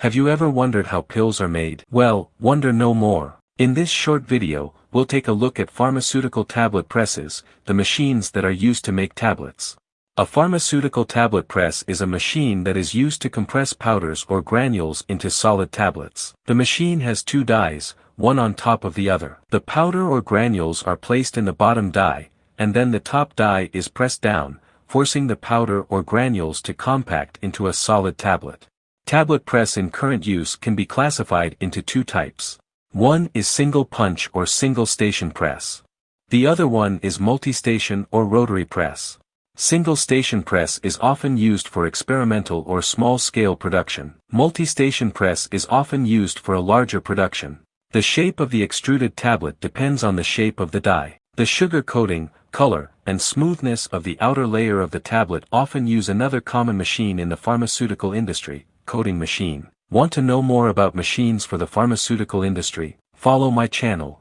Have you ever wondered how pills are made? Well, wonder no more. In this short video, we'll take a look at pharmaceutical tablet presses, the machines that are used to make tablets. A pharmaceutical tablet press is a machine that is used to compress powders or granules into solid tablets. The machine has two dies, one on top of the other. The powder or granules are placed in the bottom die, and then the top die is pressed down, forcing the powder or granules to compact into a solid tablet. Tablet press in current use can be classified into two types. One is single punch or single station press. The other one is multi-station or rotary press. Single station press is often used for experimental or small-scale production. Multi-station press is often used for a larger production. The shape of the extruded tablet depends on the shape of the die. The sugar coating, color, and smoothness of the outer layer of the tablet often use another common machine in the pharmaceutical industry, coating machine. Want to know more about machines for the pharmaceutical industry? Follow my channel.